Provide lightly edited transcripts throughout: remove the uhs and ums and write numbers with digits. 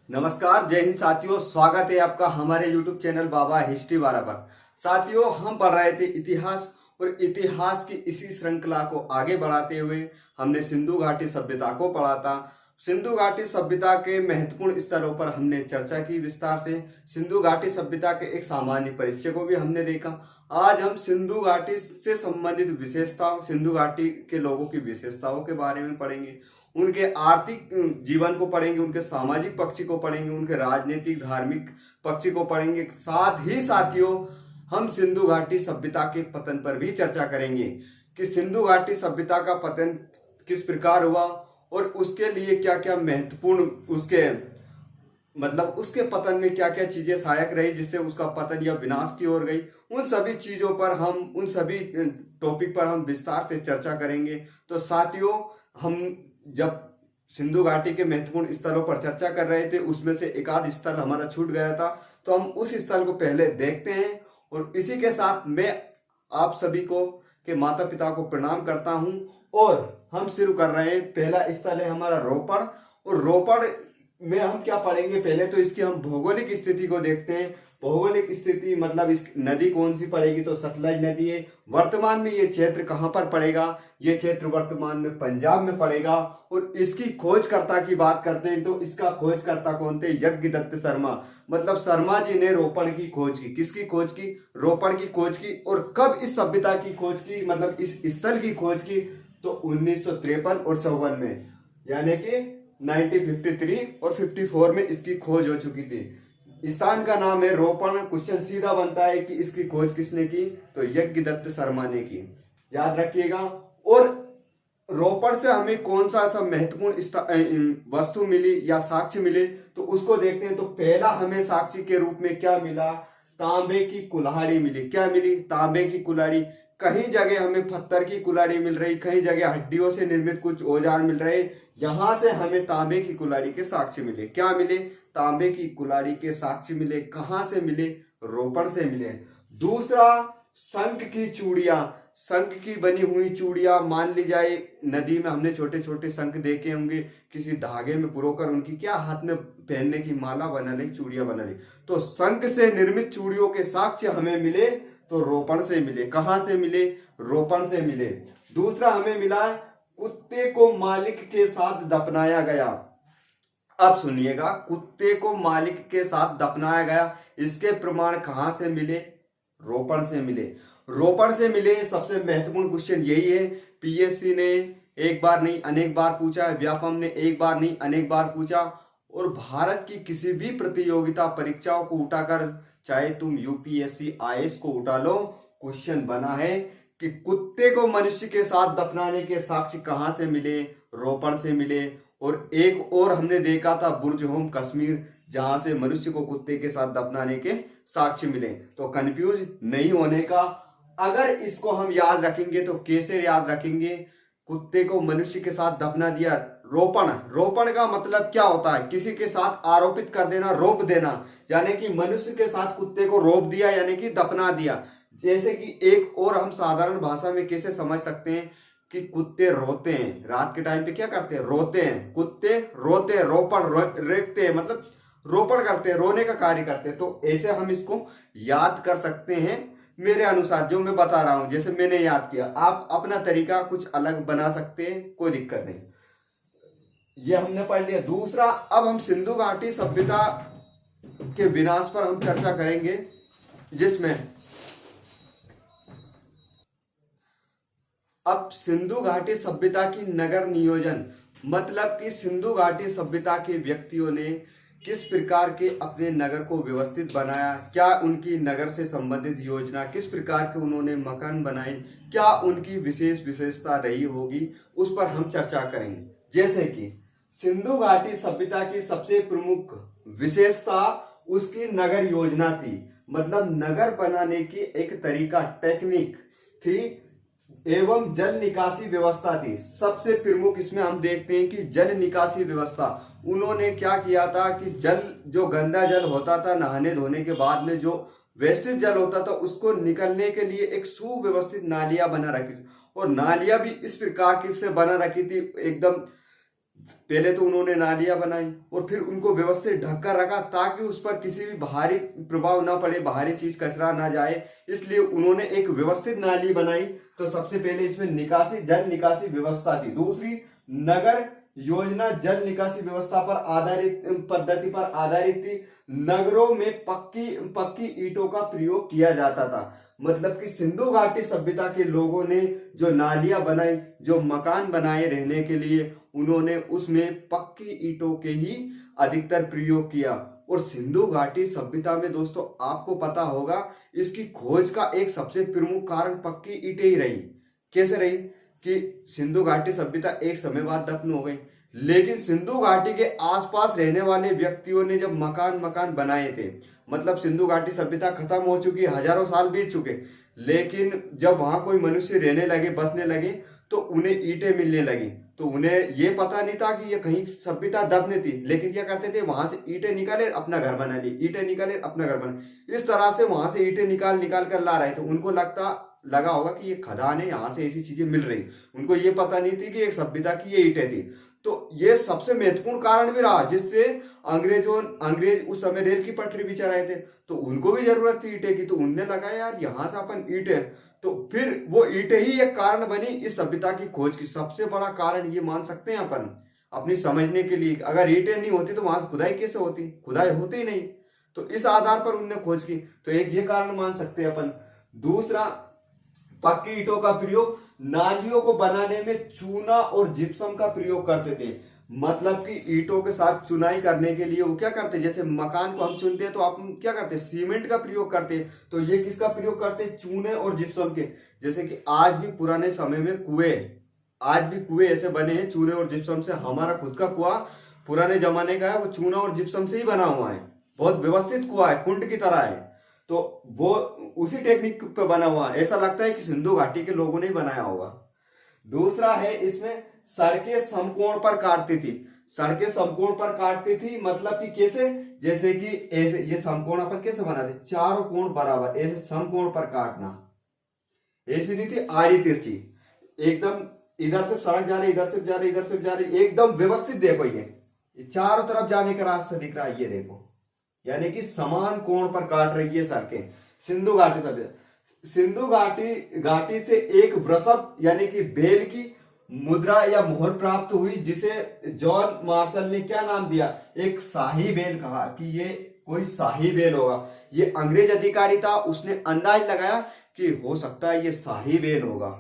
नमस्कार, जय हिंद साथियों। स्वागत है आपका हमारे YouTube चैनल बाबा हिस्ट्री वाला पर। साथियों, हम पढ़ रहे थे इतिहास और इतिहास की इसी श्रृंखला को आगे बढ़ाते हुए हमने सिंधु घाटी सभ्यता को पढ़ा था। सिंधु घाटी सभ्यता के महत्वपूर्ण स्थलों पर हमने चर्चा की विस्तार से। सिंधु घाटी सभ्यता के एक सामान्य परिचय को भी हमने देखा। आज हम सिंधु घाटी से संबंधित विशेषताओं, सिंधु घाटी के लोगों की विशेषताओं के बारे में पढ़ेंगे। उनके आर्थिक जीवन को पढ़ेंगे, उनके सामाजिक पक्ष को पढ़ेंगे, उनके राजनीतिक धार्मिक पक्ष को पढ़ेंगे। साथ ही साथियों, हम सिंधु घाटी सभ्यता के पतन पर भी चर्चा करेंगे कि सिंधु घाटी सभ्यता का पतन किस प्रकार हुआ और उसके लिए क्या क्या महत्वपूर्ण उसके पतन में क्या क्या चीजें सहायक रही जिससे उसका पतन या विनाश की ओर गई। उन सभी चीजों पर उन सभी टॉपिक पर हम विस्तार से चर्चा करेंगे। तो साथियों, हम जब सिंधु घाटी के महत्वपूर्ण स्थलों पर चर्चा कर रहे थे, उसमें से एक आध स्थल हमारा छूट गया था, तो हम उस स्थल को पहले देखते हैं। और इसी के साथ मैं आप सभी को के माता पिता को प्रणाम करता हूं और हम शुरू कर रहे हैं। पहला स्थल है हमारा रोपड़। और रोपड़ में हम क्या पढ़ेंगे, पहले तो इसकी हम भौगोलिक स्थिति को देखते हैं। भौगोलिक स्थिति मतलब इस नदी कौन सी पड़ेगी, तो सतलज नदी है। वर्तमान में ये क्षेत्र कहाँ पर पड़ेगा, ये क्षेत्र वर्तमान में पंजाब में पड़ेगा। और इसकी खोजकर्ता की बात करते हैं तो इसका खोजकर्ता कौन थे, यज्ञदत्त शर्मा। मतलब शर्मा जी ने रोपड़ की खोज की। किसकी खोज की? रोपड़ की खोज की। और कब इस सभ्यता की खोज की, मतलब इस स्थल की खोज की, तो 1953 और 54 में, यानी कि 1953 और 54 में इसकी खोज हो चुकी थी। स्थान का नाम है रोपड़। क्वेश्चन सीधा बनता है कि इसकी खोज किसने की, तो यज्ञदत्त शर्मा ने की, याद रखिएगा। और रोपड़ से हमें कौन सा ऐसा महत्वपूर्ण वस्तु मिली या साक्ष्य मिले, तो उसको देखते हैं। तो पहला हमें साक्ष्य के रूप में क्या मिला, तांबे की कुल्हाड़ी मिली। क्या मिली? तांबे की कुल्हाड़ी। कहीं जगह हमें पत्थर की कुल्हाड़ी मिल रही, कहीं जगह हड्डियों से निर्मित कुछ औजार मिल रहे। यहां से हमें तांबे की कुल्हाड़ी के साक्ष्य मिले। क्या मिले? तांबे की कुल्हाड़ी के साक्ष्य मिले। कहां से मिले? रोपड़ से मिले। दूसरा, शंख की चूड़ियां। शंख की बनी हुई चूड़ियां, मान ली जाए नदी में हमने छोटे छोटे शंख देखे होंगे, किसी धागे में पुरोकर उनकी क्या हाथ में पहनने की माला बना ली, चूड़ियां बना ली। तो शंख से निर्मित चूड़ियों के साक्ष्य हमें मिले तो रोपड़ से मिले। कहां से मिले? रोपड़ से मिले। दूसरा हमें मिला, कुत्ते को मालिक के साथ दफनाया गया। अब सुनिएगा, कुत्ते को मालिक के साथ दफनाया गया, इसके प्रमाण कहां से मिले? रोपड़ से मिले। रोपड़ से मिले। सबसे महत्वपूर्ण क्वेश्चन यही है। पीएससी ने एक बार नहीं अनेक बार पूछा है, व्यापम ने एक बार नहीं अनेक बार पूछा। और भारत की किसी भी प्रतियोगिता परीक्षाओं को उठाकर, चाहे तुम यूपीएससी आईएएस को उठा लो, क्वेश्चन बना है कि कुत्ते को मनुष्य के साथ दफनाने के साक्ष्य कहां से मिले? रोपड़ से मिले। और एक और हमने देखा था बुर्ज होम कश्मीर, जहां से मनुष्य को कुत्ते के साथ दफनाने के साक्ष्य मिले। तो कंफ्यूज नहीं होने का, अगर इसको हम याद रखेंगे तो कैसे याद रखेंगे? कुत्ते को मनुष्य के साथ दफना दिया। रोपण, रोपण का मतलब क्या होता है? किसी के साथ आरोपित कर देना, रोप देना, यानी कि मनुष्य के साथ कुत्ते को रोप दिया, यानी कि दफना दिया। जैसे कि एक और हम साधारण भाषा में कैसे समझ सकते हैं कि कुत्ते रोते हैं, रात के टाइम पे क्या करते हैं? रोते हैं। कुत्ते रोते हैं, रोपण रेखते हैं, मतलब रोपण करते हैं, रोने का कार्य करते हैं। तो ऐसे हम इसको याद कर सकते हैं मेरे अनुसार, जो मैं बता रहा हूं, जैसे मैंने याद किया। आप अपना तरीका कुछ अलग बना सकते हैं, कोई दिक्कत नहीं। ये हमने पढ़ लिया। दूसरा, अब हम सिंधु घाटी सभ्यता के विनाश पर हम चर्चा करेंगे, जिसमें अब सिंधु घाटी सभ्यता की नगर नियोजन, मतलब कि सिंधु घाटी सभ्यता के व्यक्तियों ने किस प्रकार के अपने नगर को व्यवस्थित बनाया, क्या उनकी नगर से संबंधित योजना, किस प्रकार के उन्होंने मकान बनाए, क्या उनकी विशेष विशेषता रही होगी, उस पर हम चर्चा करेंगे। जैसे कि सिंधु घाटी सभ्यता की सबसे प्रमुख विशेषता उसकी नगर योजना थी। मतलब नगर बनाने की एक तरीका, टेक्निक थी, एवं जल निकासी व्यवस्था थी। सबसे प्रमुख इसमें हम देखते हैं कि जल निकासी व्यवस्था। उन्होंने क्या किया था कि जल, जो गंदा जल होता था नहाने धोने के बाद में, जो वेस्टेज जल होता था, उसको निकलने के लिए एक सुव्यवस्थित नालियां बना रखी थी। और नालियां भी इस प्रकार की से बना रखी थी, एकदम पहले तो उन्होंने नालियां बनाई और फिर उनको व्यवस्थित ढक कर रखा ताकि उस पर किसी भी बाहरी प्रभाव ना पड़े, बाहरी चीज कचरा ना जाए, इसलिए उन्होंने एक व्यवस्थित नाली बनाई। तो सबसे पहले इसमें निकासी, जल निकासी व्यवस्था थी। दूसरी, नगर योजना जल निकासी व्यवस्था पर आधारित, पद्धति पर आधारित थी। नगरों में पक्की ईंटों का प्रयोग किया जाता था। मतलब कि सिंधु घाटी सभ्यता के लोगों ने जो नालियां बनाई, जो मकान बनाए रहने के लिए, उन्होंने उसमें पक्की ईंटों के ही अधिकतर प्रयोग किया। और सिंधु घाटी सभ्यता में दोस्तों आपको पता होगा, इसकी खोज का एक सबसे प्रमुख कारण पक्की ईंटें ही रही। कैसे रही कि सिंधु घाटी सभ्यता एक समय बाद दफन हो गई, लेकिन सिंधु घाटी के आसपास रहने वाले व्यक्तियों ने जब मकान बनाए थे, मतलब सिंधु घाटी सभ्यता खत्म हो चुकी, हजारों साल बीत चुके, लेकिन जब वहां कोई मनुष्य रहने लगे, बसने लगे, तो उन्हें ईंटें मिलने लगी। तो उन्हें ये पता नहीं था कि ये कहीं सभ्यता दफन थी, लेकिन क्या करते थे, वहां से ईंटें निकाले अपना घर बना लिए, ईंटें निकाले अपना घर बना, इस तरह से वहां से ईंटें निकाल कर ला रहे थे। उनको लगा होगा कि ये खदान है, यहाँ से ऐसी चीजें मिल रही, उनको ये पता नहीं थी कि एक सभ्यता की ये ईंटें थी। तो ये सबसे महत्वपूर्ण कारण भी रहा, जिससे अंग्रेज उस समय रेल की पटरी बिछा रहे थे, तो उनको भी जरूरत थी ईंटें की। तो उनने लगा यार यहाँ से अपन ईंटें, तो फिर वो ईंटें ही एक कारण बनी इस सभ्यता की खोज की। सबसे बड़ा कारण ये मान सकते हैं अपन अपनी समझने के लिए, अगर ईंटें नहीं होती तो वहां से खुदाई कैसे होती, खुदाई होती ही नहीं। तो इस आधार पर उनने खोज की, तो एक ये कारण मान सकते हैं अपन। दूसरा, पक्की ईंटों का प्रयोग, नालियों को बनाने में चूना और जिप्सम का प्रयोग करते थे। मतलब कि ईंटों के साथ चुनाई करने के लिए वो क्या करते, जैसे मकान को हम चुनते हैं तो आप क्या करते, सीमेंट का प्रयोग करते हैं, तो ये किसका प्रयोग करते हैं, चूने और जिप्सम के। जैसे कि आज भी पुराने समय में कुएं ऐसे बने हैं चूने और जिप्सम से। हमारा खुद का कुआं पुराने जमाने का है, वो चूना और जिप्सम से ही बना हुआ है, बहुत व्यवस्थित कुआं है, कुंड की तरह है। तो वो उसी टेक्निक पे बना हुआ है, ऐसा लगता है कि सिंधु घाटी के लोगों ने ही बनाया होगा। दूसरा है, इसमें सड़कें समकोण पर काटती थी। सड़कें समकोण पर काटती थी मतलब कि कैसे, जैसे कि ऐसे ये समकोण अपन कैसे बनाते, चारों कोण बराबर, ऐसे समकोण पर काटना, ऐसी नहीं थी आड़ी तिरछी, एकदम इधर से सड़क जा रही, इधर से जा रही, इधर से जा रही, एकदम व्यवस्थित। देखो ये चारों तरफ जाने का रास्ता दिख रहा है, ये देखो, यानी कि समान कोण पर काट रही है सड़कें सिंधु घाटी सभ्यता। सिंधु घाटी से एक वृषभ यानी कि बेल की मुद्रा या मोहर प्राप्त हुई, जिसे जॉन मार्शल ने क्या नाम दिया, एक शाही बेल कहा कि ये कोई शाही बेल होगा। ये अंग्रेज अधिकारी था, उसने अंदाज लगाया कि हो सकता है ये शाही बेल होगा।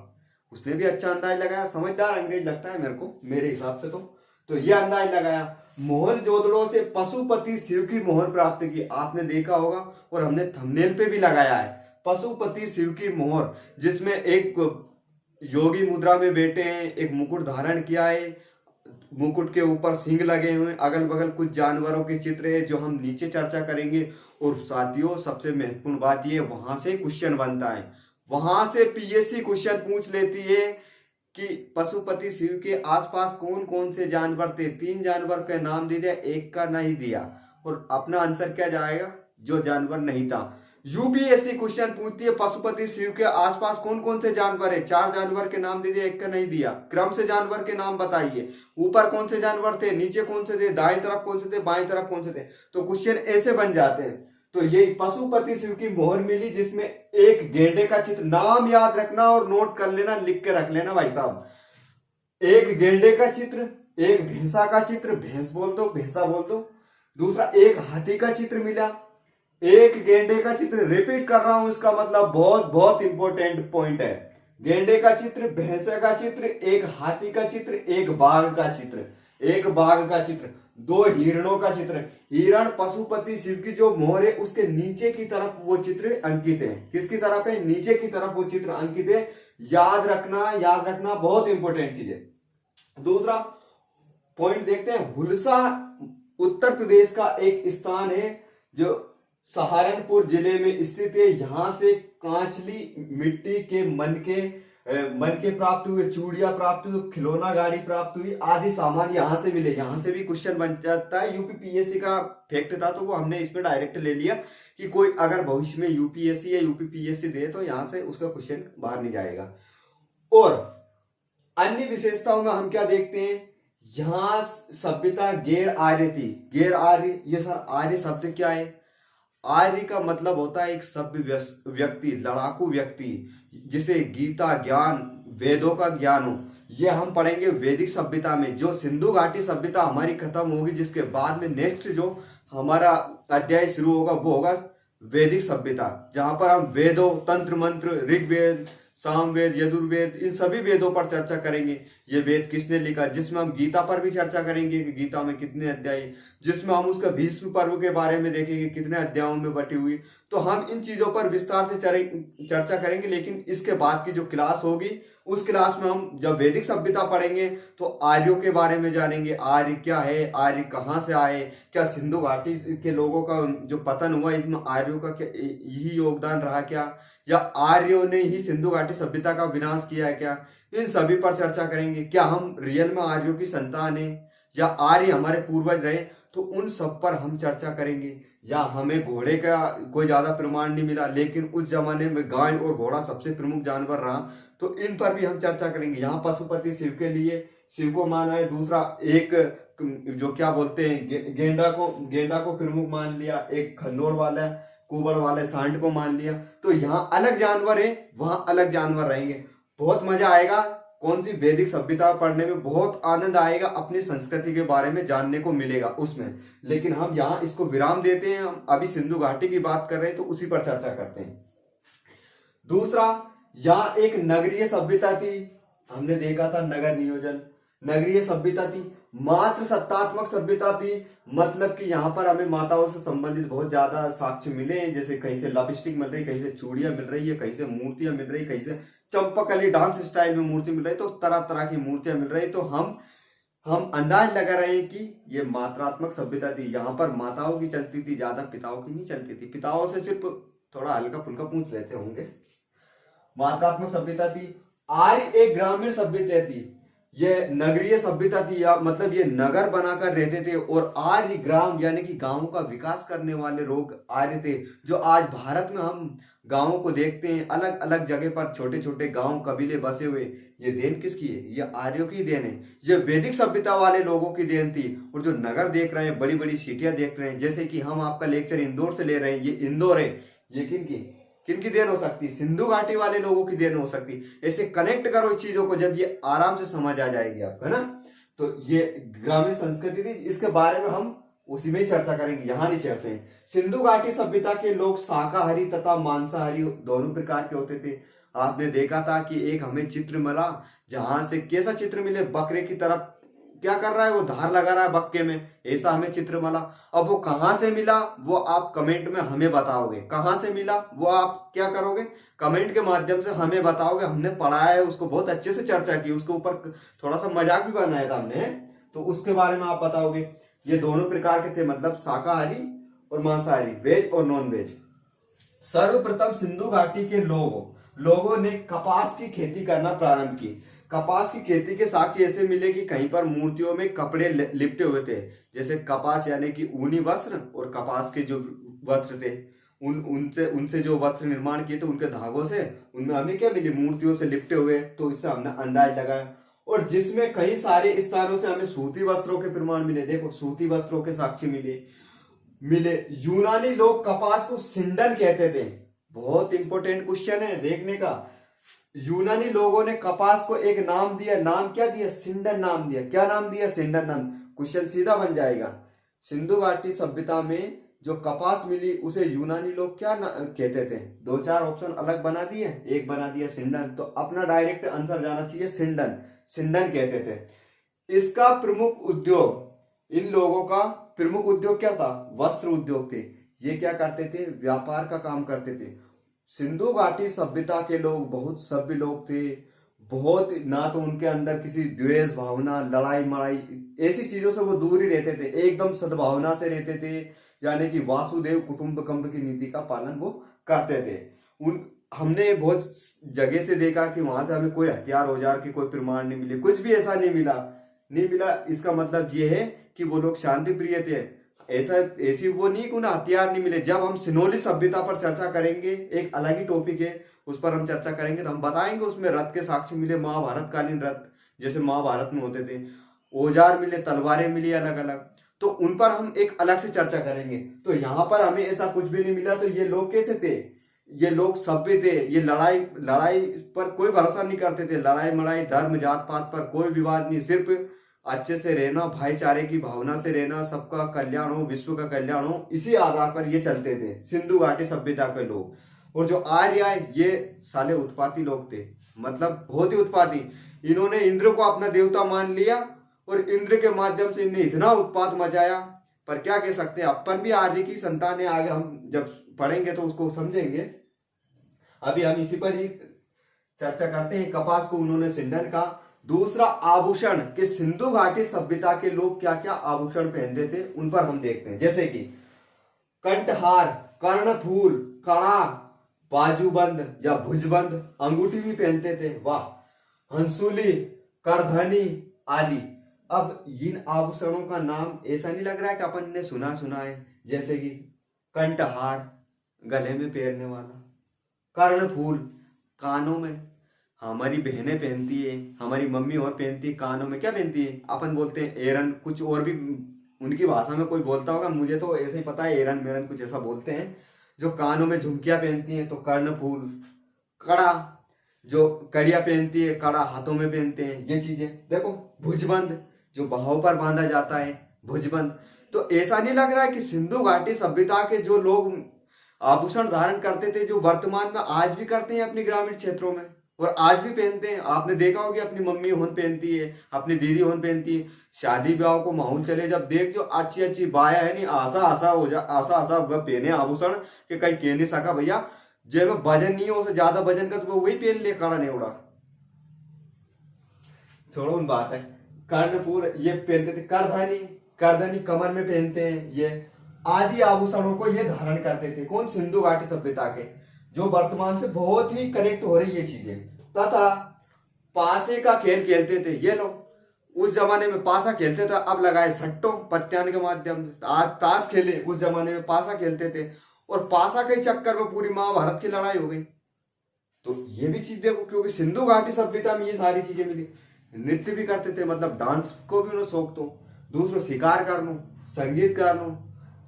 उसने भी अच्छा अंदाज लगाया, समझदार अंग्रेज लगता है मेरे को, मेरे हिसाब से तो ये अंदाज लगाया। मोहनजोदड़ो से पशुपति शिव की मोहर प्राप्त की, आपने देखा होगा और हमने थंबनेल पे भी लगाया है, पशुपति शिव की मोहर, जिसमें एक योगी मुद्रा में बैठे हैं, एक मुकुट धारण किया है, मुकुट के ऊपर सिंह लगे हुए, अगल बगल कुछ जानवरों के चित्र है जो हम नीचे चर्चा करेंगे। और साथियों सबसे महत्वपूर्ण बात ये, वहां से क्वेश्चन बनता है, वहां से पीएससी क्वेश्चन पूछ लेती है कि पशुपति शिव के आसपास कौन कौन से जानवर थे। 3 जानवर का नाम दे दिया, एक का नहीं दिया, और अपना आंसर क्या जाएगा, जो जानवर नहीं था। यूपीएससी क्वेश्चन पूछती है पशुपति शिव के आसपास कौन कौन से जानवर है, 4 जानवर के नाम दे दिया, एक का नहीं दिया, क्रम से जानवर के नाम बताइए, ऊपर कौन से जानवर थे, नीचे कौन से थे, दाएं तरफ कौन से थे, बाएं तरफ कौन से थे। तो क्वेश्चन ऐसे बन जाते हैं। तो ये पशुपति शिव की मोहर मिली, जिसमें एक गेंडे का चित्र, नाम याद रखना और नोट कर लेना, लिख के रख लेना भाई साहब, एक गेंडे का चित्र, एक भैंसा का चित्र, भैंस बोल दो, भैंसा बोल दो, दूसरा एक हाथी का चित्र मिला, एक गेंडे का चित्र, रिपीट कर रहा हूं, इसका मतलब बहुत बहुत इंपॉर्टेंट पॉइंट है। गेंडे का चित्र, भैंसे का चित्र, एक हाथी का चित्र, एक बाघ का चित्र, एक बाघ का चित्र, 2 हिरणों का चित्र। हिरण पशुपति शिव की जो मोहर है उसके नीचे की तरफ वो चित्र अंकित है। किसकी तरफ है, नीचे की तरफ वो चित्र अंकित है। याद रखना बहुत इंपॉर्टेंट चीज है। दूसरा पॉइंट देखते हैं, हुलसा उत्तर प्रदेश का एक स्थान है जो सहारनपुर जिले में स्थित है। यहां से कांचली मिट्टी के मन के प्राप्त हुए, चूड़ियां प्राप्त हुई, खिलौना गाड़ी प्राप्त हुई, आदि सामान यहां से मिले। यहां से भी क्वेश्चन बन जाता है। यूपीपीएससी का फैक्ट था तो वो हमने इसमें डायरेक्ट ले लिया कि कोई अगर भविष्य में यूपीएससी या यूपीपीएससी दे तो यहां से उसका क्वेश्चन बाहर नहीं जाएगा। और अन्य विशेषताओं में हम क्या देखते हैं, यहाँ सभ्यता गैर आर्य थी। गैर आर्य, ये सर आर्य शब्द क्या है? आर्य का मतलब होता है एक सभ्य व्यक्ति, लड़ाकू व्यक्ति, जिसे गीता ज्ञान, वेदों का ज्ञान हो। ये हम पढ़ेंगे वैदिक सभ्यता में। जो सिंधु घाटी सभ्यता हमारी खत्म होगी, जिसके बाद में नेक्स्ट जो हमारा अध्याय शुरू होगा वो होगा वैदिक सभ्यता, जहां पर हम वेदों, तंत्र मंत्र, ऋग्वेद, सामवेद, यजुर्वेद, इन सभी वेदों पर चर्चा करेंगे। ये वेद किसने लिखा, जिसमें हम गीता पर भी चर्चा करेंगे कि गीता में कितने अध्याय, जिसमें हम उसका भीष्म पर्व के बारे में देखेंगे कितने अध्यायों में बटी हुई। तो हम इन चीजों पर विस्तार से चर्चा करेंगे। लेकिन इसके बाद की जो क्लास होगी, उस क्लास में हम जब वैदिक सभ्यता पढ़ेंगे तो आर्यों के बारे में जानेंगे। आर्य क्या है, आर्य कहाँ से आए, क्या सिंधु घाटी के लोगों का जो पतन हुआ इसमें आर्यों का क्या यही योगदान रहा क्या, या आर्यों ने ही सिंधु घाटी सभ्यता का विनाश किया है क्या, इन सभी पर चर्चा करेंगे। क्या हम रियल में आर्यों की संतान हैं या आर्य हमारे पूर्वज रहे, तो उन सब पर हम चर्चा करेंगे। या हमें घोड़े का कोई ज्यादा प्रमाण नहीं मिला, लेकिन उस जमाने में गाय और घोड़ा सबसे प्रमुख जानवर रहा, तो इन पर भी हम चर्चा करेंगे। यहाँ पशुपति शिव के लिए शिव को माना है, दूसरा एक जो क्या बोलते हैं गेंडा को प्रमुख मान लिया, एक खंडोर वाला, कुबड़ वाले सांड को मान लिया। तो यहाँ अलग जानवर है, वहां अलग जानवर रहेंगे। बहुत मजा आएगा। कौन सी वैदिक सभ्यता पढ़ने में बहुत आनंद आएगा, अपनी संस्कृति के बारे में जानने को मिलेगा उसमें। लेकिन हम यहाँ इसको विराम देते हैं। हम अभी सिंधु घाटी की बात कर रहे हैं तो उसी पर चर्चा करते हैं। दूसरा, यहाँ एक नगरीय सभ्यता थी। हमने देखा था नगर नियोजन। नगरीय सभ्यता थी, मात्र सत्तात्मक सभ्यता थी। मतलब कि यहाँ पर हमें माताओं से संबंधित बहुत ज्यादा साक्ष्य मिले हैं। जैसे कहीं से लिपस्टिक मिल रही, कहीं से चूड़ियां मिल रही है, कहीं से मूर्तियां मिल रही, कहीं से चंपकली डांस स्टाइल में मूर्ति मिल रही, तो तरह तरह की मूर्तियां मिल रही। तो हम अंदाज लगा रहे हैं कि ये मात्रात्मक सभ्यता थी। यहाँ पर माताओं की चलती थी, ज्यादा पिताओं की नहीं चलती थी। पिताओं से सिर्फ थोड़ा हल्का फुल्का पूछ लेते होंगे। मात्रात्मक सभ्यता थी। आर्य एक ग्रामीण सभ्यता थी। ये नगरीय सभ्यता थी, या मतलब ये नगर बनाकर रहते थे। और आर्य ग्राम यानी कि गांवों का विकास करने वाले लोग आर्य थे। जो आज भारत में हम गांवों को देखते हैं, अलग अलग जगह पर छोटे छोटे गांव कबीले बसे हुए, ये देन किसकी है? ये आर्यों की देन है। ये वैदिक सभ्यता वाले लोगों की देन थी। और जो नगर देख रहे हैं, बड़ी बड़ी सिटियां देख रहे हैं, जैसे कि हम आपका लेक्चर इंदौर से ले रहे हैं, ये इंदौर है, ये किनकी देन हो सकती? सिंधु घाटी वाले लोगों की देन हो सकती। ऐसे कनेक्ट करो इस चीजों को, जब ये आराम से समझ आ जाएगी आपको, है ना। तो ये ग्रामीण संस्कृति थी, इसके बारे में हम उसी में ही चर्चा करेंगे, यहाँ नहीं चर्चा है। सिंधु घाटी सभ्यता के लोग शाकाहारी तथा मांसाहारी दोनों प्रकार के होते थे। आपने देखा था कि एक हमें चित्र मिला, जहां से कैसा चित्र मिले, बकरे की तरफ क्या कर रहा है, वो धार लगा रहा है बक्के में, ऐसा हमें चित्र मिला। अब वो कहां से मिला वो आप कमेंट में हमें बताओगे। कहां से मिला वो आप क्या करोगे, कमेंट के माध्यम से हमें बताओगे। हमने पढ़ाया है उसको, बहुत अच्छे से चर्चा की, उसके ऊपर थोड़ा सा मजाक भी बनाया था हमने, तो उसके बारे में आप बताओगे। ये दोनों प्रकार के थे, मतलब शाकाहारी और मांसाहारी, वेज और नॉन वेज। सर्वप्रथम सिंधु घाटी के लोगों ने कपास की खेती करना प्रारंभ की। कपास की खेती के साक्ष्य ऐसे मिले कि कहीं पर मूर्तियों में कपड़े लिपटे हुए थे। जैसे कपास यानी कि ऊनी वस्त्र, और कपास के जो वस्त्र थे उनसे जो वस्त्र निर्माण किए थे उनके धागों से, उनमें हमें क्या मिली? मूर्तियों से लिपटे हुए। तो इससे हमने अंदाज लगाया। और जिसमें कई सारे स्थानों से हमें सूती वस्त्रों के प्रमाण मिले। देखो, सूती वस्त्रों के साक्ष्य मिले। यूनानी लोग कपास को सिंडन कहते थे। बहुत इंपॉर्टेंट क्वेश्चन है देखने का। यूनानी लोगों ने कपास को एक नाम दिया। नाम क्या दिया? सिंडन नाम दिया। क्या नाम दिया? सिंडन नाम। क्वेश्चन सीधा बन जाएगा। सिंधु घाटी सभ्यता में जो कपास मिली उसे यूनानी लोग क्या कहते थे? दो चार ऑप्शन अलग बना दिए, एक बना दिया सिंडन। तो अपना डायरेक्ट आंसर जाना चाहिए सिंडन कहते थे। इसका प्रमुख उद्योग, इन लोगों का प्रमुख उद्योग क्या था? वस्त्र उद्योग थे। ये क्या करते थे? व्यापार का काम करते थे। सिंधु घाटी सभ्यता के लोग बहुत सभ्य लोग थे। बहुत, ना तो उनके अंदर किसी द्वेष भावना, लड़ाई मड़ाई, ऐसी चीजों से वो दूर ही रहते थे। एकदम सद्भावना से रहते थे, यानी कि वासुदेव कुटुंबकम की नीति का पालन वो करते थे। हमने बहुत जगह से देखा कि वहां से हमें कोई हथियार औजार के कोई प्रमाण नहीं मिले, कुछ भी ऐसा नहीं मिला। इसका मतलब ये है कि वो लोग शांति प्रिय थे। ऐसी वो नहीं कि उन्हें हथियार नहीं मिले। जब हम सिनोली सभ्यता पर चर्चा करेंगे, एक अलग ही टॉपिक है, उस पर हम चर्चा करेंगे, तो हम बताएंगे उसमें रथ के साक्ष्य मिले, महाभारत कालीन रथ जैसे महाभारत में होते थे। औजार मिले, तलवारें मिली अलग अलग, तो उन पर हम एक अलग से चर्चा करेंगे। तो यहाँ पर हमें ऐसा कुछ भी नहीं मिला। तो ये लोग कैसे थे? ये लोग सभ्य थे। ये लड़ाई लड़ाई पर कोई भरोसा नहीं करते थे। लड़ाई मड़ाई, धर्म जात पात पर कोई विवाद नहीं, सिर्फ अच्छे से रहना, भाईचारे की भावना से रहना, सबका कल्याण हो, विश्व का कल्याण हो, इसी आधार पर ये चलते थे सिंधु घाटी सभ्यता के लोग। और जो आर्य आए, ये साले उत्पाती लोग थे, मतलब बहुत ही उत्पाती। इन्होंने इंद्र को अपना देवता मान लिया और इंद्र के माध्यम से इन्हें इतना उत्पात मचाया। पर क्या कह सकते हैं, अपन भी आर्य की संतान है। आगे हम जब पढ़ेंगे तो उसको समझेंगे। अभी हम इसी पर ही चर्चा करते हैं। कपास को उन्होंने सिंधन कहा। दूसरा, आभूषण, कि सिंधु घाटी सभ्यता के लोग क्या क्या आभूषण पहनते थे, उन पर हम देखते हैं। जैसे कि कंठहार, कर्णफूल, कड़ा, बाजूबंद या भुजबंद, अंगूठी भी पहनते थे, वाह, हंसुली, करधनी आदि। अब इन आभूषणों का नाम ऐसा नहीं लग रहा है कि अपन ने सुना है। जैसे कि कंठहार, गले में पहनने वाला, कर्णफूल, कानों में, हमारी बहनें पहनती है, हमारी मम्मी और पहनती है, कानों में क्या पहनती है, अपन बोलते हैं एरन, कुछ और भी उनकी भाषा में कोई बोलता होगा, मुझे तो ऐसे ही पता है, एरन मेरन कुछ ऐसा बोलते हैं। जो कानों में झुमकियां पहनती हैं तो कर्णफूल, कड़ा, जो कड़ियां पहनती है, कड़ा हाथों में पहनते हैं, ये चीजें देखो। भुजबंद, जो बाहों पर बांधा जाता है, भुजबंद। तो ऐसा नहीं लग रहा है कि सिंधु घाटी सभ्यता के जो लोग आभूषण धारण करते थे, जो वर्तमान में आज भी करते हैं अपने ग्रामीण क्षेत्रों में, और आज भी पहनते हैं। आपने देखा होगा अपनी मम्मी होन पहनती है, अपनी दीदी होन पहनती है। शादी ब्याह को माहौल चले जब देख, जो अच्छी अच्छी बाया है नहीं, आशा आशा हो जा, आशा आशा वह पहने आभूषण के कहीं कह नहीं सका भैया, जे में वजन नहीं हो, उससे ज्यादा वजन का तो वही पहन ले, कड़ा नहीं उड़ा, छोड़ो उन बात है। कर्णपुर ये पहनते थे। करधनी, करधनी कमर में पहनते हैं, ये आदि आभूषणों को ये धारण करते थे। कौन? सिंधु घाटी सभ्यता के, जो वर्तमान से बहुत ही कनेक्ट हो रही ये चीजें। तथा पासे का खेल खेलते थे ये लोग। उस जमाने में पासा खेलते थे, अब लगाए सट्टो पत्यान के माध्यम से। आज ताश खेले, उस जमाने में पासा खेलते थे, और पासा के चक्कर में पूरी महाभारत की लड़ाई हो गई। तो ये भी चीज देखो, क्योंकि सिंधु घाटी सभ्यता में ये सारी चीजें मिली। नृत्य भी करते थे, मतलब डांस को भी उन्हें शौक तो। दूसरों शिकार कर लो, संगीत कर लो,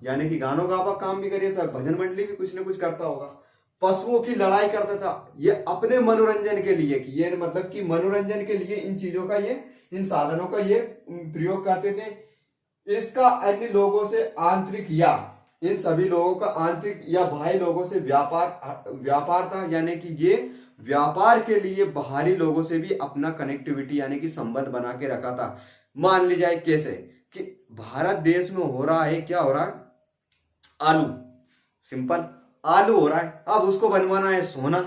यानी कि गानों गावा काम भी करिए, सब भजन मंडली भी कुछ ना कुछ करता होगा। पशुओं की लड़ाई करता था, ये अपने मनोरंजन के लिए, कि ये मतलब कि मनोरंजन के लिए इन चीजों का ये, इन साधनों का ये प्रयोग करते थे। इसका अन्य लोगों से आंतरिक, या इन सभी लोगों का आंतरिक या बाह्य लोगों से व्यापार था, यानी कि ये व्यापार के लिए बाहरी लोगों से भी अपना कनेक्टिविटी यानी कि संबंध बना के रखा था। मान ली जाए कैसे, कि भारत देश में हो रहा है, क्या हो रहा है, आलू, सिंपल आलू हो रहा है। अब उसको बनवाना है सोना,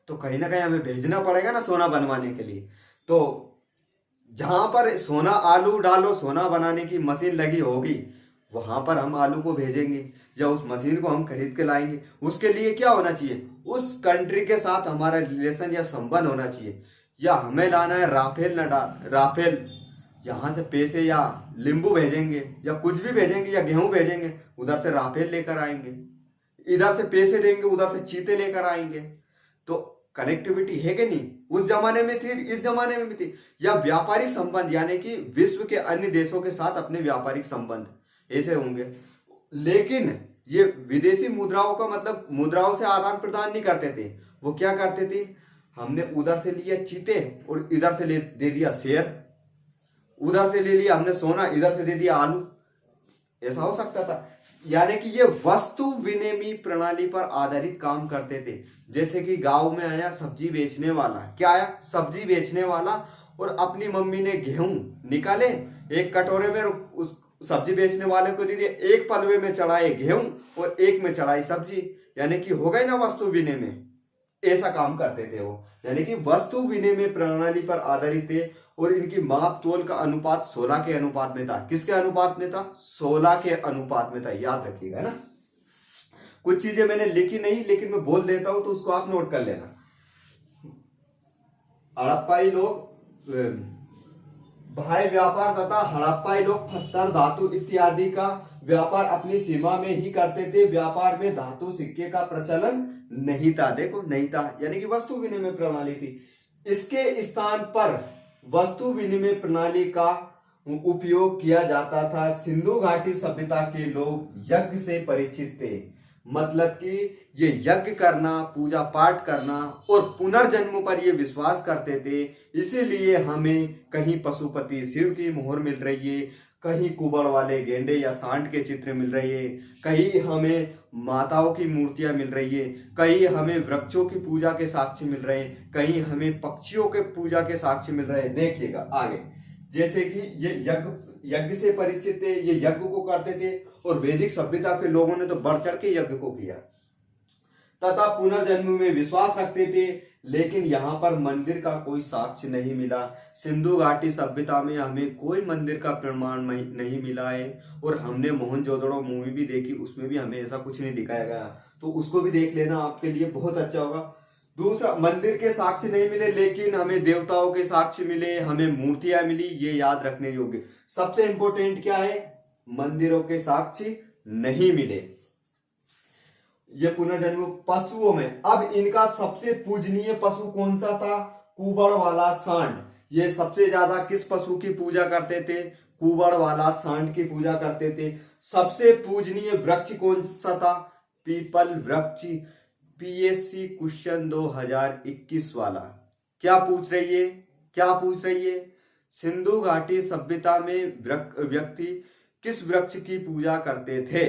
तो कहीं ना कहीं हमें भेजना पड़ेगा ना सोना बनवाने के लिए। तो जहां पर सोना, आलू डालो, सोना बनाने की मशीन लगी होगी, वहां पर हम आलू को भेजेंगे, या उस मशीन को हम खरीद के लाएंगे। उसके लिए क्या होना चाहिए, उस कंट्री के साथ हमारा रिलेशन या संबंध होना चाहिए। या हमें लाना है राफेल, राफेल, यहाँ से पैसे या लींबू भेजेंगे, या कुछ भी भेजेंगे, या गेहूं भेजेंगे, उधर से राफेल लेकर आएंगे, इधर से पैसे देंगे, उधर से चीते लेकर आएंगे। तो कनेक्टिविटी है कि नहीं? उस जमाने में थी, इस जमाने में भी थी। या व्यापारिक संबंध, यानी कि विश्व के अन्य देशों के साथ अपने व्यापारिक संबंध ऐसे होंगे। लेकिन ये विदेशी मुद्राओं का मतलब मुद्राओं से आदान प्रदान नहीं करते थे। वो क्या करते थे, हमने उधर से लिया चीते और इधर से दे दिया शेयर, उधर से ले लिया हमने सोना, इधर से दे दिया आलू, ऐसा हो सकता था। यानी कि ये वस्तु विनिमय प्रणाली पर आधारित काम करते थे। जैसे कि गांव में आया सब्जी बेचने वाला, क्या आया, सब्जी बेचने वाला, और अपनी मम्मी ने गेहूं निकाले, एक कटोरे में उस सब्जी बेचने वाले को दे दिया, एक पलवे में चढ़ाए गेहूं और एक में चढ़ाई सब्जी, यानी कि हो गई ना वस्तु विनिमय। ऐसा काम करते थे वो, यानी कि वस्तु विनिमय प्रणाली पर आधारित थे। और इनकी माप तोल का अनुपात 16 के अनुपात में था। किसके अनुपात में था? 16 के अनुपात में था, याद रखिएगा ना। कुछ चीजें मैंने लिखी नहीं, लेकिन मैं बोल देता हूं तो उसको आप नोट कर लेना। हड़प्पाई लोग भाई व्यापार तथा हड़प्पाई लोग पत्थर, धातु इत्यादि का व्यापार अपनी सीमा में ही करते थे। व्यापार में धातु सिक्के का प्रचलन नहीं था। देखो, नहीं था, यानी कि वस्तु विनिमय प्रणाली थी। इसके स्थान पर वस्तु विनिमय प्रणाली का उपयोग किया जाता था। सिंधु घाटी सभ्यता के लोग यज्ञ से परिचित थे, मतलब कि ये यज्ञ करना, पूजा पाठ करना और पुनर्जन्म पर ये विश्वास करते थे। इसीलिए हमें कहीं पशुपति शिव की मोहर मिल रही है, कहीं कुबड़ वाले गेंडे या सांड के चित्र मिल रही है, कहीं हमें माताओं की मूर्तियां मिल रही है, कहीं हमें वृक्षों की पूजा के साक्ष्य मिल रहे हैं, कहीं हमें पक्षियों के पूजा के साक्ष्य मिल रहे हैं। देखिएगा आगे, जैसे कि ये यज्ञ से परिचित थे, ये यज्ञ को करते थे और वैदिक सभ्यता के लोगों ने तो बढ़ चढ़ के यज्ञ को किया तथा पुनर्जन्म में विश्वास रखते थे। लेकिन यहाँ पर मंदिर का कोई साक्ष्य नहीं मिला। सिंधु घाटी सभ्यता में हमें कोई मंदिर का प्रमाण नहीं मिला है। और हमने मोहनजोदड़ो मूवी भी देखी, उसमें भी हमें ऐसा कुछ नहीं दिखाया गया, तो उसको भी देख लेना, आपके लिए बहुत अच्छा होगा। दूसरा, मंदिर के साक्ष्य नहीं मिले लेकिन हमें देवताओं के साक्ष्य मिले, हमें मूर्तियां मिली, ये याद रखने योग्य। सबसे इंपॉर्टेंट क्या है, मंदिरों के साक्ष्य नहीं मिले। ये पुनर्जन्म पशुओं में, अब इनका सबसे पूजनीय पशु कौन सा था, कुबड़ वाला सांड। ये सबसे ज्यादा किस पशु की पूजा करते थे, कुबड़ वाला सांड की पूजा करते थे। सबसे पूजनीय वृक्ष कौन सा था, पीपल वृक्ष। पीएससी क्वेश्चन 2021 वाला क्या पूछ रही है, क्या पूछ रही है, सिंधु घाटी सभ्यता में व्यक्ति किस वृक्ष की पूजा करते थे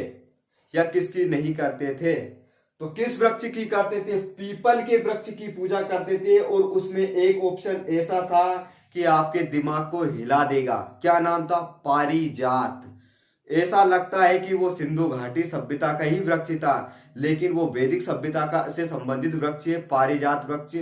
या किसकी नहीं करते थे। तो किस वृक्ष की करते थे, पीपल के वृक्ष की पूजा करते थे। और उसमें एक ऑप्शन ऐसा था कि आपके दिमाग को हिला देगा, क्या नाम था, पारिजात। ऐसा लगता है कि वो सिंधु घाटी सभ्यता का ही वृक्ष था, लेकिन वो वैदिक सभ्यता का से संबंधित वृक्ष है, पारिजात वृक्ष।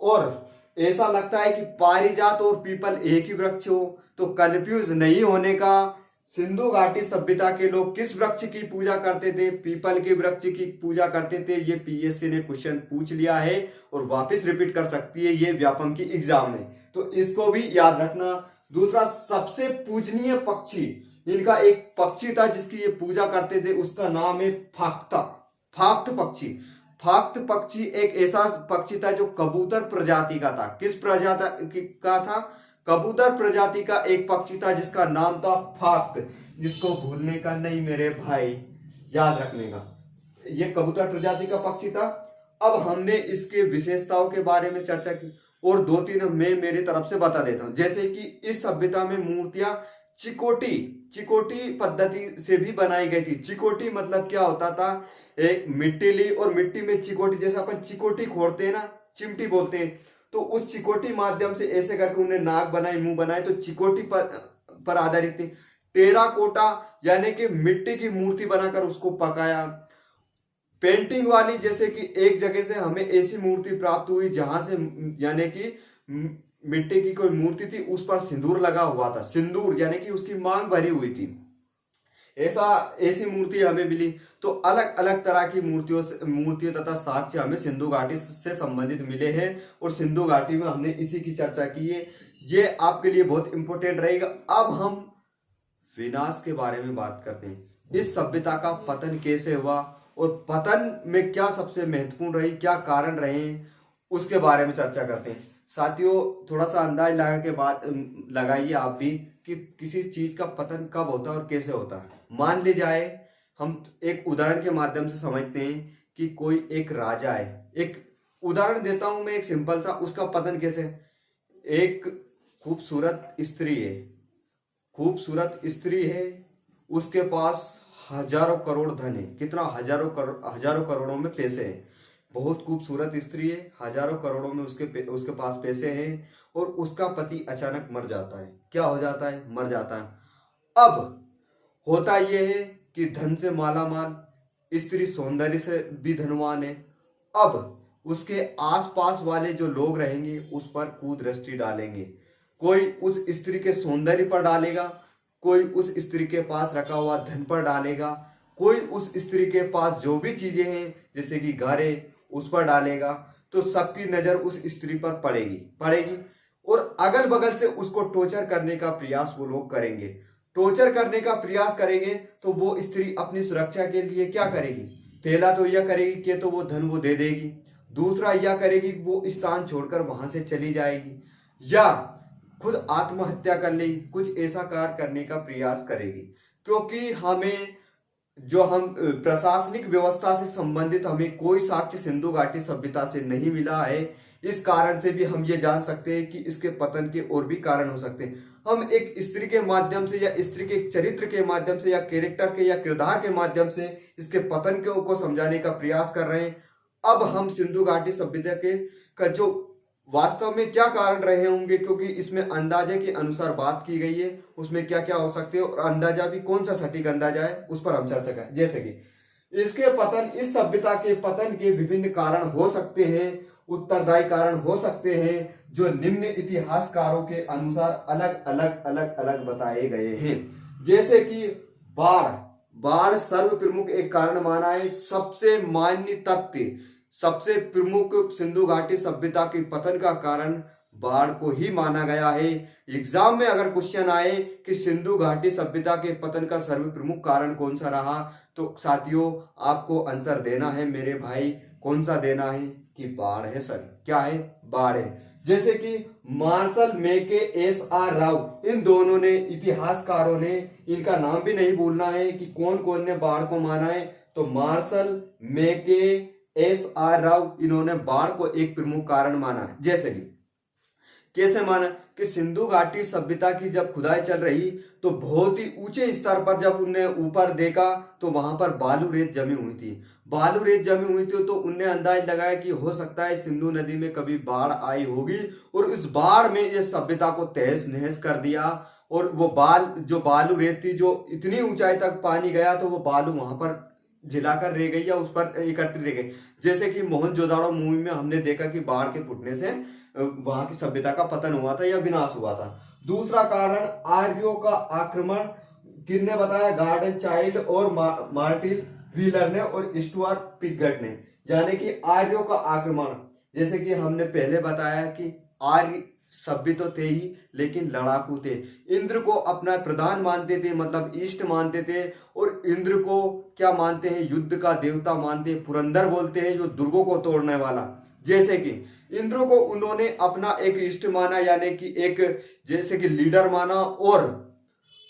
और ऐसा लगता है कि पारिजात और पीपल एक ही वृक्ष हो। तो कंफ्यूज नहीं होने का, सिंधु घाटी सभ्यता के लोग किस वृक्ष की पूजा करते थे, पीपल के वृक्ष की पूजा करते थे। ये पीएससी ने क्वेश्चन पूछ लिया है और वापस रिपीट कर सकती है ये व्यापम की एग्जाम में, तो इसको भी याद रखना। दूसरा, सबसे पूजनीय पक्षी, इनका एक पक्षी था जिसकी ये पूजा करते थे, उसका नाम है फाख्ता, फाख्त पक्षी। फाख्त पक्षी एक ऐसा पक्षी था जो कबूतर प्रजाति का था। किस प्रजाति का था, कबूतर प्रजाति का एक पक्षी था जिसका नाम था फाख्त, जिसको भूलने का नहीं मेरे भाई, याद रखने का। ये कबूतर प्रजाति का पक्षी था। अब हमने इसके विशेषताओं के बारे में चर्चा की और दो तीन मैं मेरी तरफ से बता देता हूं। जैसे कि इस सभ्यता में मूर्तियां चिकोटी पद्धति से भी बनाई गई थी। चिकोटी मतलब क्या होता था, एक मिट्टी ली और मिट्टी में चिकोटी, जैसे अपन चिकोटी खोड़ते हैं ना, चिमटी बोलते हैं, तो उस चिकोटी माध्यम से ऐसे करके उन्हें नाक बनाई, मुंह बनाए, तो चिकोटी पर आधारित थी। टेराकोटा यानी कि मिट्टी की मूर्ति बनाकर उसको पकाया। पेंटिंग वाली, जैसे कि एक जगह से हमें ऐसी मूर्ति प्राप्त हुई जहां से, यानी कि मिट्टी की कोई मूर्ति थी, उस पर सिंदूर लगा हुआ था, सिंदूर यानी कि उसकी मांग भरी हुई थी, ऐसी मूर्ति हमें मिली। तो अलग अलग तरह की मूर्तियों तथा साक्ष्य हमें सिंधु घाटी से संबंधित मिले हैं और सिंधु घाटी में हमने इसी की चर्चा की है। ये आपके लिए बहुत इंपॉर्टेंट रहेगा। अब हम विनाश के बारे में बात करते हैं। इस सभ्यता का पतन कैसे हुआ और पतन में क्या सबसे महत्वपूर्ण रही, क्या कारण रहे, उसके बारे में चर्चा करते हैं। साथियों, थोड़ा सा अंदाज लगाइए आप भी कि किसी चीज का पतन कब होता है और कैसे होता है। मान ली जाए, हम एक उदाहरण के माध्यम से समझते हैं कि कोई एक राजा है। एक उदाहरण देता हूं मैं, एक सिंपल सा, उसका पतन कैसे। एक खूबसूरत स्त्री है, उसके पास हजारों करोड़ धन है। कितना, हजारों करोड़ों में पैसे हैं। बहुत खूबसूरत स्त्री है, हजारों करोड़ों में उसके पास पैसे हैं और उसका पति अचानक मर जाता है। क्या हो जाता है, मर जाता है। अब होता यह है कि धन से मालामाल, स्त्री सौंदर्य से भी धनवान है। अब उसके आसपास वाले जो लोग रहेंगे उस पर कुदृष्टि डालेंगे। कोई उस स्त्री के सौंदर्य पर डालेगा, कोई उस स्त्री के पास रखा हुआ धन पर डालेगा, कोई उस स्त्री के पास जो भी चीजें हैं जैसे कि घर है उस पर डालेगा। तो सबकी नजर उस स्त्री पर पड़ेगी और अगल बगल से उसको टॉर्चर करने का प्रयास वो लोग करेंगे। टॉर्चर करने का प्रयास करेंगे तो वो स्त्री अपनी सुरक्षा के लिए क्या करेगी, पहला तो यह करेगी कि तो वो धन वो दे देगी, दूसरा यह करेगी वो स्थान छोड़कर वहां से चली जाएगी, या खुद आत्महत्या कर लेगी, कुछ ऐसा कार्य करने का प्रयास करेगी, क्योंकि हमें जो हम प्रशासनिक व्यवस्था से संबंधित हमें कोई साक्ष्य सिंधु घाटी सभ्यता से नहीं मिला है। इस कारण से भी हम ये जान सकते हैं कि इसके पतन के और भी कारण हो सकते हैं। हम एक स्त्री के माध्यम से या स्त्री के चरित्र के माध्यम से या कैरेक्टर के या किरदार के माध्यम से इसके पतन को समझाने का प्रयास कर रहे हैं। अब हम सिंधु घाटी सभ्यता के का जो वास्तव में क्या कारण रहे होंगे, क्योंकि इसमें अंदाजे के अनुसार बात की गई है, उसमें क्या क्या हो सकते हैं और अंदाजा भी कौन सा सटीक अंदाजा है उस पर हम चर्चा करें। जैसे कि इसके पतन, इस सभ्यता के पतन के विभिन्न कारण हो सकते हैं, उत्तरदायी कारण हो सकते हैं, जो निम्न इतिहासकारों के अनुसार अलग अलग बताए गए हैं। जैसे कि बाढ़ सर्व प्रमुख एक कारण माना है। सबसे मान्य तथ्य, सबसे प्रमुख सिंधु घाटी सभ्यता के पतन का कारण बाढ़ को ही माना गया है। एग्जाम में अगर क्वेश्चन आए कि सिंधु घाटी सभ्यता के पतन का सर्व प्रमुख कारण कौन सा रहा, तो साथियों आपको आंसर देना है मेरे भाई। कौन सा देना है? कि बाढ़ है सर। क्या है? बाढ़ है। जैसे कि मार्शल मैके, SR राव, इन दोनों ने, इतिहासकारों ने, इनका नाम भी नहीं भूलना है कि कौन कौन ने बाढ़ को माना है। तो मार्शल मैके, SR राव, इन्होंने बाढ़ को एक प्रमुख कारण माना है। जैसे कि कैसे माना कि सिंधु घाटी सभ्यता की जब खुदाई चल रही तो बहुत ही ऊंचे स्तर पर जब उनने ऊपर देखा तो वहां पर बालू रेत जमी हुई थी। बालू रेत जमी हुई थी तो उनने अंदाज लगाया कि हो सकता है सिंधु नदी में कभी बाढ़ आई होगी और इस बाढ़ में ये सभ्यता को तहस नहस कर दिया। और वो जो बालू रेत थी, जो इतनी ऊंचाई तक पानी गया तो वो बालू वहां पर झिलाकर रह गई या उस पर इकट्ठी रह गई। जैसे कि मोहनजोदाड़ो मूवी में हमने देखा कि बाढ़ के फुटने से वहां की सभ्यता का पतन हुआ था या विनाश हुआ था। दूसरा कारण आर्यों का आक्रमण, किसने बताया? गार्डन चाइल्ड और मार्टिन व्हीलर ने और स्टुअर्ट पिगट ने, यानी कि आर्यों का आक्रमण। जैसे कि हमने पहले बताया कि आर्य सभ्य तो थे ही लेकिन लड़ाकू थे। इंद्र को अपना प्रधान मानते थे, मतलब इष्ट मानते थे, और इंद्र को क्या मानते हैं? युद्ध का देवता मानते हैं। पुरंदर बोलते हैं जो दुर्गों को तोड़ने वाला। जैसे कि इंद्र को उन्होंने अपना एक इष्ट माना, यानी कि एक जैसे कि लीडर माना, और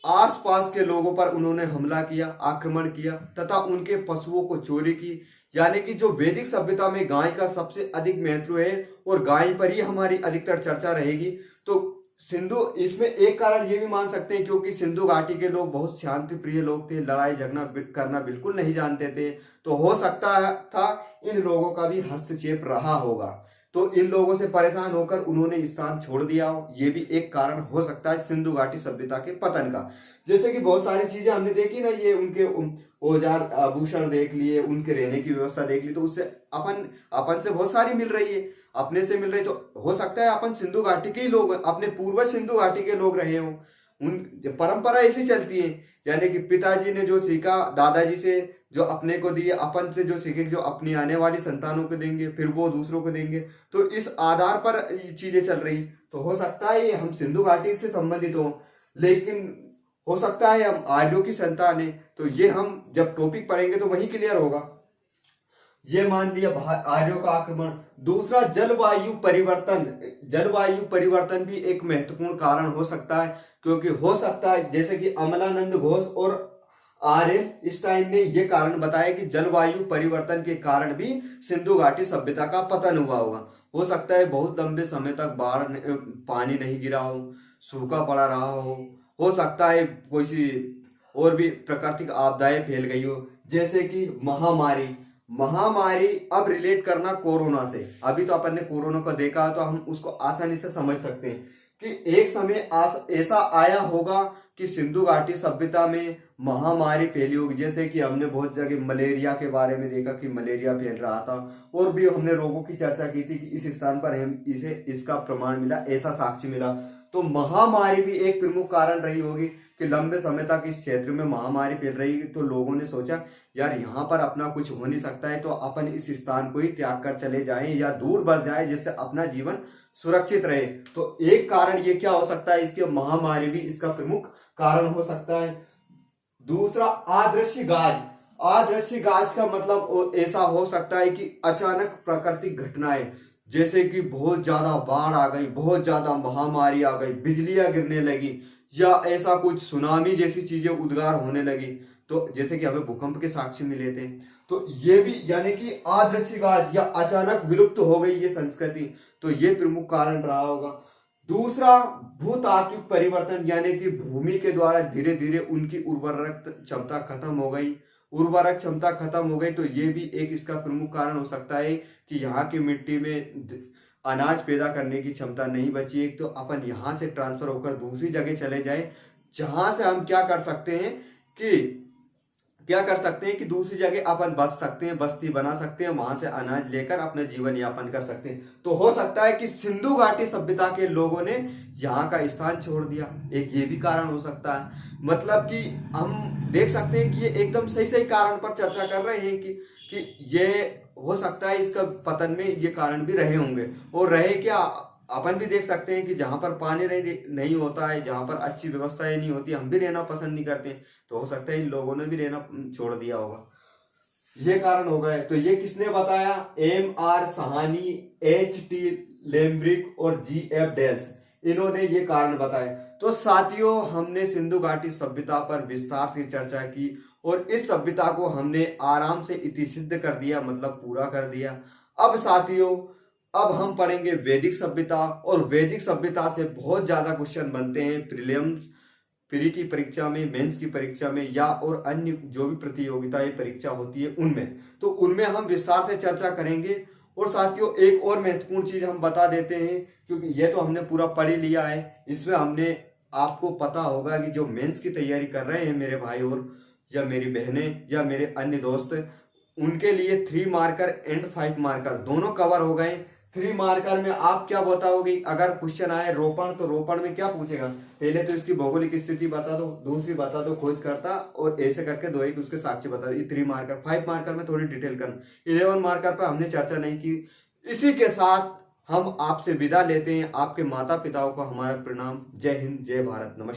आसपास के लोगों पर उन्होंने हमला किया, आक्रमण किया तथा उनके पशुओं को चोरी की। यानी कि जो वैदिक सभ्यता में गाय का सबसे अधिक महत्व है और गाय पर ही हमारी अधिकतर चर्चा रहेगी। तो सिंधु, इसमें एक कारण ये भी मान सकते हैं क्योंकि सिंधु घाटी के लोग बहुत शांति प्रिय लोग थे, लड़ाई झगड़ा करना बिल्कुल नहीं जानते थे। तो हो सकता था इन लोगों का भी हस्तक्षेप रहा होगा, तो इन लोगों से परेशान होकर उन्होंने स्थान छोड़ दिया हो, ये भी एक कारण हो सकता है सिंधु घाटी सभ्यता के पतन का। जैसे कि बहुत सारी चीजें हमने देखी ना, ये उनके औजार आभूषण देख लिए, उनके रहने की व्यवस्था देख ली, तो उससे अपन से बहुत सारी मिल रही है, अपने से मिल रही। तो हो सकता है अपन सिंधु घाटी के ही लोग, अपने पूर्वज सिंधु घाटी के लोग रहे हों। उन परंपरा ऐसी चलती है, यानी कि पिताजी ने जो सीखा दादाजी से, जो अपने को दिए, अपन से जो सीखे जो अपनी आने वाली संतानों को देंगे, फिर वो दूसरों को देंगे। तो इस आधार पर चीजें चल रही। तो हो सकता है हम सिंधु घाटी से संबंधित हो, लेकिन हो सकता है हम आर्यों की संतान है। तो ये हम जब टॉपिक पढ़ेंगे तो वही क्लियर होगा। ये मान लिया आर्यों का आक्रमण। दूसरा जलवायु परिवर्तन। जलवायु परिवर्तन भी एक महत्वपूर्ण कारण हो सकता है, क्योंकि हो सकता है जैसे कि अमलानंद घोष और RL स्टाइन ने यह कारण बताया कि जलवायु परिवर्तन के कारण भी सिंधु घाटी सभ्यता का पतन हुआ होगा। हो सकता है बहुत लंबे समय तक पानी नहीं गिरा हो, सूखा पड़ा रहा हो सकता है कोई सी और भी प्राकृतिक आपदाएं फैल गई हो, जैसे कि महामारी। अब रिलेट करना कोरोना से। अभी तो अपन ने कोरोना को देखा तो हम उसको आसानी से समझ सकते हैं कि एक समय ऐसा आया होगा कि सिंधु घाटी सभ्यता में महामारी फैली होगी। जैसे कि हमने बहुत जगह मलेरिया के बारे में देखा कि मलेरिया फैल रहा था, और भी हमने रोगों की चर्चा की थी कि इस स्थान पर हम इसका प्रमाण मिला, ऐसा साक्ष्य मिला। तो महामारी भी एक प्रमुख कारण रही होगी कि लंबे समय तक इस क्षेत्र में महामारी फैल रही है। तो लोगों ने सोचा यार यहाँ पर अपना कुछ हो नहीं सकता है, तो अपन इस स्थान को ही त्याग कर चले जाएं या दूर बस जाएं, जिससे अपना जीवन सुरक्षित रहे। तो एक कारण ये क्या हो सकता है, इसके महामारी भी इसका प्रमुख कारण हो सकता है। दूसरा अदृश्य गाज। अदृश्य गाज का मतलब ऐसा हो सकता है कि अचानक प्राकृतिक घटनाएं, जैसे कि बहुत ज्यादा बाढ़ आ गई, बहुत ज्यादा महामारी आ गई, बिजलियां गिरने लगी, या ऐसा कुछ सुनामी जैसी चीजें उद्गार होने लगी, तो जैसे कि हमें भूकंप के साक्ष्य मिले थे, तो ये भी यानी कि अदृश्यवाद या अचानक विलुप्त हो गई ये संस्कृति, तो ये प्रमुख कारण रहा होगा। दूसरा, भूतात्विक परिवर्तन, यानी कि भूमि के द्वारा धीरे धीरे उनकी उर्वरक क्षमता खत्म हो गई, उर्वरक क्षमता खत्म हो गई, तो ये भी एक इसका प्रमुख कारण हो सकता है कि यहाँ की मिट्टी में अनाज पैदा करने की क्षमता नहीं बची है, तो अपन यहाँ से ट्रांसफर होकर दूसरी जगह चले जाए, जहां से हम क्या कर सकते हैं कि दूसरी जगह अपन बस सकते हैं, बस्ती बना सकते हैं, वहां से अनाज लेकर अपना जीवन यापन कर सकते हैं। तो हो सकता है कि सिंधु घाटी सभ्यता के लोगों ने यहाँ का स्थान छोड़ दिया, एक ये भी कारण हो सकता है। मतलब कि हम देख सकते हैं कि ये एकदम सही सही कारण पर चर्चा कर रहे हैं कि ये हो सकता है इसका पतन में ये कारण भी रहे होंगे, और रहे क्या, अपन भी देख सकते हैं कि जहां पर पानी नहीं होता है, जहां पर अच्छी व्यवस्थाएं नहीं होती, हम भी रहना पसंद नहीं करते, तो हो सकता है इन लोगों ने भी रहना छोड़ दिया होगा, ये कारण हो गए। तो ये किसने बताया? M.R. साहनी, H.T. लेम्ब्रिक और G.F. डेल्स, इन्होंने ये कारण बताए। तो साथियों, हमने सिंधु घाटी सभ्यता पर विस्तार से चर्चा की, और इस सभ्यता को हमने आराम से इति सिद्ध कर दिया, मतलब पूरा कर दिया। अब साथियों, अब हम पढ़ेंगे वैदिक सभ्यता, और वैदिक सभ्यता से बहुत ज्यादा क्वेश्चन बनते हैं प्रीलिम्स, प्री की परीक्षा में, मेंस की परीक्षा में, या और अन्य जो भी प्रतियोगिताएं परीक्षा होती है उनमें, तो उनमें हम विस्तार से चर्चा करेंगे। और साथियों, एक और महत्वपूर्ण चीज हम बता देते हैं, क्योंकि ये तो हमने पूरा पढ़ ही लिया है, इसमें हमने आपको पता होगा कि जो मेंस की तैयारी कर रहे हैं मेरे भाई और या मेरी बहनें या मेरे अन्य दोस्त, उनके लिए 3 मार्कर एंड 5 मार्कर दोनों कवर हो गए। 3 मार्कर में आप क्या बताओगे? अगर क्वेश्चन आए रोपण, तो रोपण में क्या पूछेगा? पहले तो इसकी भौगोलिक स्थिति बता दो, दूसरी बता दो खोज करता, और ऐसे करके दो एक उसके साक्ष्य बता दो। ये 3 मार्कर। 5 मार्कर में थोड़ी डिटेल करना। 11 मार्कर पर हमने चर्चा नहीं की। इसी के साथ हम आपसे विदा लेते हैं। आपके माता पिताओं को हमारा प्रणाम। जय हिंद, जय भारत, नमस्कार।